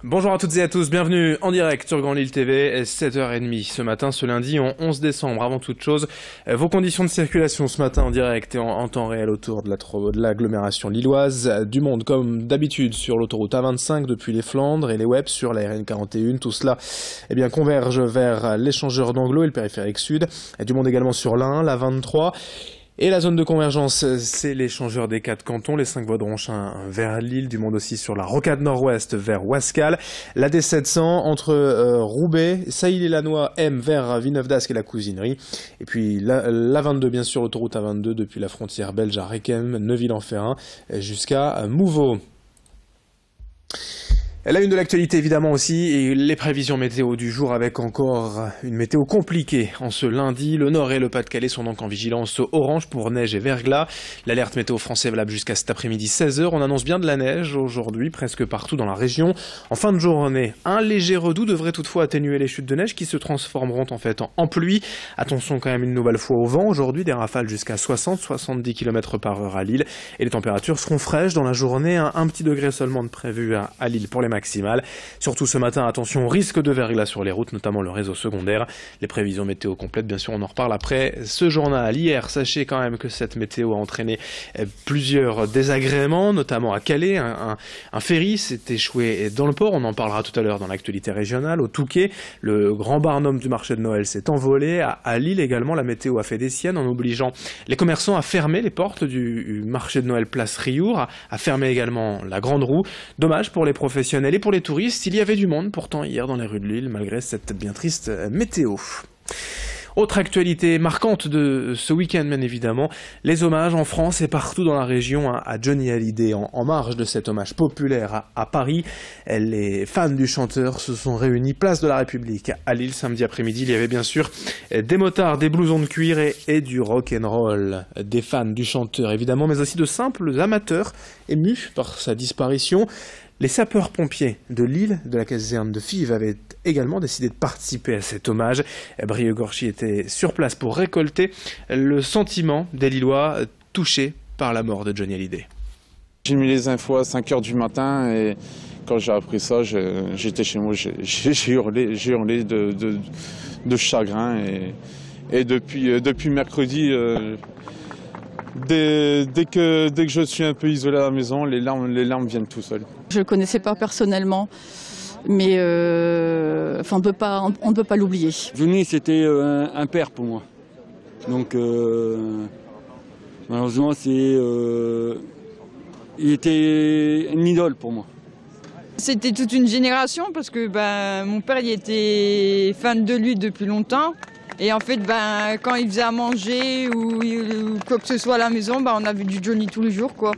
Bonjour à toutes et à tous, bienvenue en direct sur Grand Lille TV, 7h30 ce matin, ce lundi 11 décembre. Avant toute chose, vos conditions de circulation ce matin en direct et en temps réel autour de l'agglomération lilloise. Du monde comme d'habitude sur l'autoroute A25 depuis les Flandres et les Webs sur la RN 41. Tout cela converge vers l'échangeur d'Anglo et le périphérique sud. Du monde également sur l'A1, la 23. Et la zone de convergence, c'est l'échangeur des 4 cantons, les 5 voies de Ronchin vers Lille, du monde aussi sur la rocade nord-ouest vers Ouascal, la D700 entre Roubaix, Sailly-et-Lannoy, M vers Villeneuve-d'Ascq et la Cousinerie, et puis la 22 bien sûr, l'autoroute A22 depuis la frontière belge à Rechem, Neuville-en-Ferrain jusqu'à Mouveau. La une de l'actualité évidemment aussi, et les prévisions météo du jour avec encore une météo compliquée. En ce lundi, le Nord et le Pas-de-Calais sont donc en vigilance orange pour neige et verglas. L'alerte météo France est valable jusqu'à cet après-midi 16h. On annonce bien de la neige aujourd'hui presque partout dans la région. En fin de journée, un léger redout devrait toutefois atténuer les chutes de neige qui se transformeront en fait en pluie. Attention quand même une nouvelle fois au vent. Aujourd'hui, des rafales jusqu'à 60-70 km/h à Lille. Et les températures seront fraîches dans la journée. Un petit degré seulement de prévu à Lille pour les maximale. Surtout ce matin, attention, risque de verglas sur les routes, notamment le réseau secondaire. Les prévisions météo complètes, bien sûr, on en reparle après ce journal. Hier, sachez quand même que cette météo a entraîné plusieurs désagréments, notamment à Calais. Un ferry s'est échoué dans le port, on en parlera tout à l'heure dans l'actualité régionale. Au Touquet, le grand barnum du marché de Noël s'est envolé. À Lille également, la météo a fait des siennes en obligeant les commerçants à fermer les portes du marché de Noël place Riour, à fermer également la Grande Roue. Dommage pour les professionnels et pour les touristes, il y avait du monde pourtant hier dans les rues de Lille, malgré cette bien triste météo. Autre actualité marquante de ce week-end, bien évidemment, les hommages en France et partout dans la région à Johnny Hallyday. En marge de cet hommage populaire à Paris, les fans du chanteur se sont réunis place de la République. À Lille, samedi après-midi, il y avait bien sûr des motards, des blousons de cuir et du rock'n'roll. Des fans du chanteur, évidemment, mais aussi de simples amateurs émus par sa disparition. Les sapeurs-pompiers de Lille, de la caserne de Fives, avaient également décidé de participer à cet hommage. Brieux Gorchy était sur place pour récolter le sentiment des Lillois touchés par la mort de Johnny Hallyday. J'ai mis les infos à 5h du matin et quand j'ai appris ça, j'étais chez moi, j'ai hurlé de chagrin et depuis mercredi, dès que je suis un peu isolé à la maison, les larmes viennent tout seules. Je ne le connaissais pas personnellement, mais on ne peut pas l'oublier. Johnny, c'était un père pour moi. Donc, malheureusement, il était une idole pour moi. C'était toute une génération parce que mon père il était fan de lui depuis longtemps. Et en fait, quand il faisait à manger ou quoi que ce soit à la maison, on avait du Johnny tous les jours, quoi.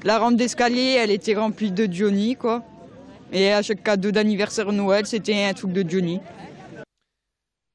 La rampe d'escalier, elle était remplie de Johnny, quoi. Et à chaque cadeau d'anniversaire Noël, c'était un truc de Johnny.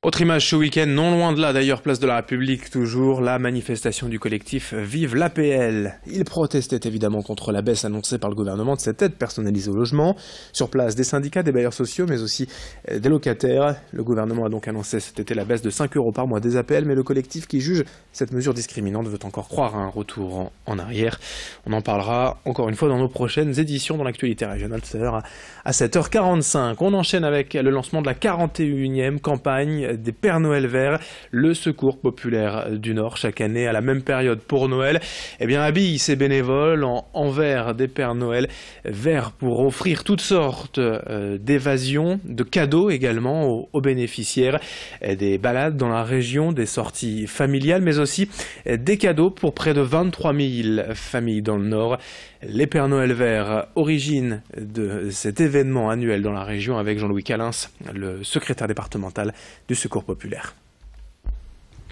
Autre image ce week-end, non loin de là d'ailleurs, place de la République toujours, la manifestation du collectif Vive l'APL. Ils protestaient évidemment contre la baisse annoncée par le gouvernement de cette aide personnalisée au logement. Sur place, des syndicats, des bailleurs sociaux, mais aussi des locataires. Le gouvernement a donc annoncé cet été la baisse de 5 € par mois des APL, mais le collectif qui juge cette mesure discriminante veut encore croire à un retour en arrière. On en parlera encore une fois dans nos prochaines éditions dans l'actualité régionale, tout à l'heure à 7h45. On enchaîne avec le lancement de la 41e campagne des Pères Noël verts, le secours populaire du Nord, chaque année à la même période pour Noël, habille ses bénévoles en verre des Pères Noël verts pour offrir toutes sortes d'évasions, de cadeaux également aux bénéficiaires, des balades dans la région, des sorties familiales, mais aussi des cadeaux pour près de 23 000 familles dans le Nord. Les Pères Noël verts, origine de cet événement annuel dans la région avec Jean-Louis Calins, le secrétaire départemental du Secours populaire.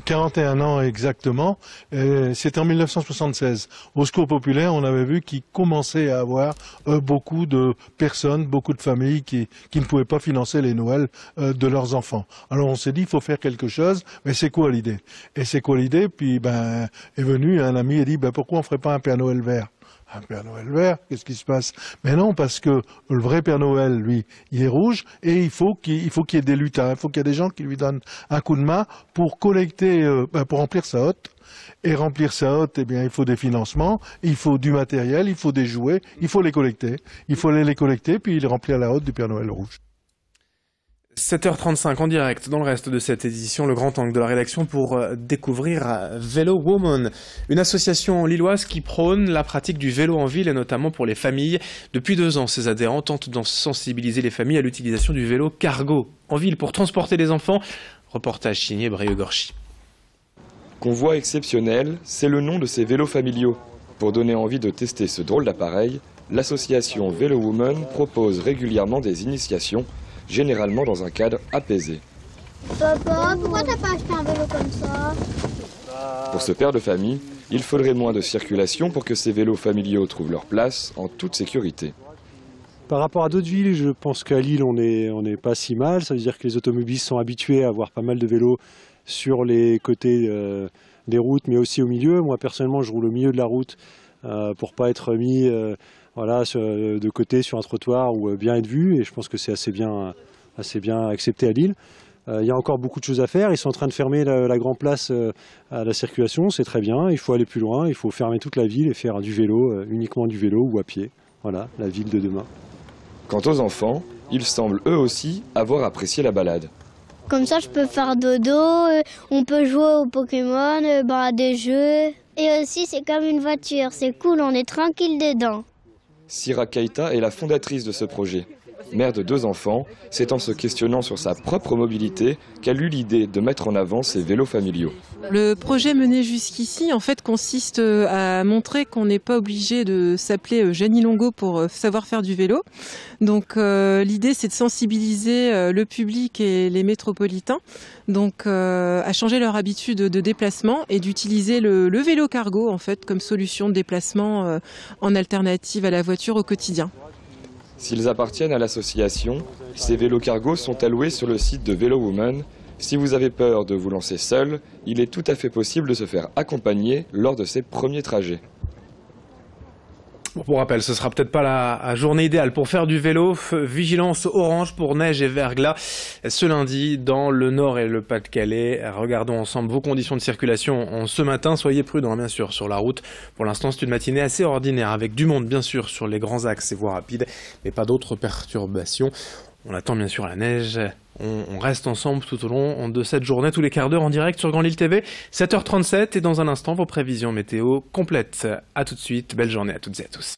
41 ans exactement, c'était en 1976. Au Secours populaire, on avait vu qu'il commençait à avoir beaucoup de personnes, beaucoup de familles qui ne pouvaient pas financer les Noëls de leurs enfants. Alors on s'est dit, il faut faire quelque chose, mais c'est quoi l'idée? Et c'est quoi l'idée? Puis est venu un ami et dit, pourquoi on ferait pas un Père Noël vert? Un Père Noël vert, qu'est-ce qui se passe? Mais non, parce que le vrai Père Noël, lui, il est rouge et il faut qu'il y ait des lutins, il faut qu'il y ait des gens qui lui donnent un coup de main pour collecter, pour remplir sa hotte. Et remplir sa hotte, eh bien, il faut des financements, il faut du matériel, il faut des jouets, il faut les collecter. Il faut aller les collecter, puis remplir la hotte du Père Noël rouge. 7h35 en direct dans le reste de cette édition, le grand angle de la rédaction pour découvrir Vélo Woman, une association lilloise qui prône la pratique du vélo en ville et notamment pour les familles. Depuis 2 ans, ses adhérents tentent de sensibiliser les familles à l'utilisation du vélo cargo en ville pour transporter les enfants. Reportage signé Brieux Gorchy. Convoi exceptionnel, c'est le nom de ces vélos familiaux. Pour donner envie de tester ce drôle d'appareil, l'association Vélo Woman propose régulièrement des initiations, généralement dans un cadre apaisé. Papa, pourquoi t'as pas acheté un vélo comme ça? Pour ce père de famille, il faudrait moins de circulation pour que ces vélos familiaux trouvent leur place en toute sécurité. Par rapport à d'autres villes, je pense qu'à Lille, on n'est pas si mal. Ça veut dire que les automobilistes sont habitués à avoir pas mal de vélos sur les côtés des routes, mais aussi au milieu. Moi, personnellement, je roule au milieu de la route pour pas être mis de côté sur un trottoir ou bien être vu. Et je pense que c'est assez bien accepté à Lille. Il y a encore beaucoup de choses à faire. Ils sont en train de fermer la Grand Place à la circulation. C'est très bien. Il faut aller plus loin. Il faut fermer toute la ville et faire du vélo, uniquement du vélo ou à pied. Voilà, la ville de demain. Quant aux enfants, ils semblent eux aussi avoir apprécié la balade. Comme ça, je peux faire dodo, on peut jouer au Pokémon, à des jeux. Et aussi, c'est comme une voiture, c'est cool, on est tranquille dedans. Sira Keita est la fondatrice de ce projet. Mère de 2 enfants, c'est en se questionnant sur sa propre mobilité qu'elle eut l'idée de mettre en avant ces vélos familiaux. Le projet mené jusqu'ici, en fait, consiste à montrer qu'on n'est pas obligé de s'appeler Jeannie Longo pour savoir faire du vélo. Donc, l'idée, c'est de sensibiliser le public et les métropolitains, donc à changer leur habitude de déplacement et d'utiliser le vélo cargo, en fait, comme solution de déplacement en alternative à la voiture au quotidien. S'ils appartiennent à l'association, ces vélos cargo sont alloués sur le site de Vélo Woman. Si vous avez peur de vous lancer seul, il est tout à fait possible de se faire accompagner lors de ces premiers trajets. Pour rappel, ce sera peut-être pas la journée idéale pour faire du vélo. Vigilance orange pour neige et verglas ce lundi dans le Nord et le Pas-de-Calais. Regardons ensemble vos conditions de circulation en ce matin. Soyez prudents, bien sûr, sur la route. Pour l'instant, c'est une matinée assez ordinaire avec du monde, bien sûr, sur les grands axes et voies rapides, mais pas d'autres perturbations. On attend bien sûr la neige. On reste ensemble tout au long de cette journée, tous les quarts d'heure en direct sur Grand Lille TV. 7h37 et dans un instant, vos prévisions météo complètes. À tout de suite. Belle journée à toutes et à tous.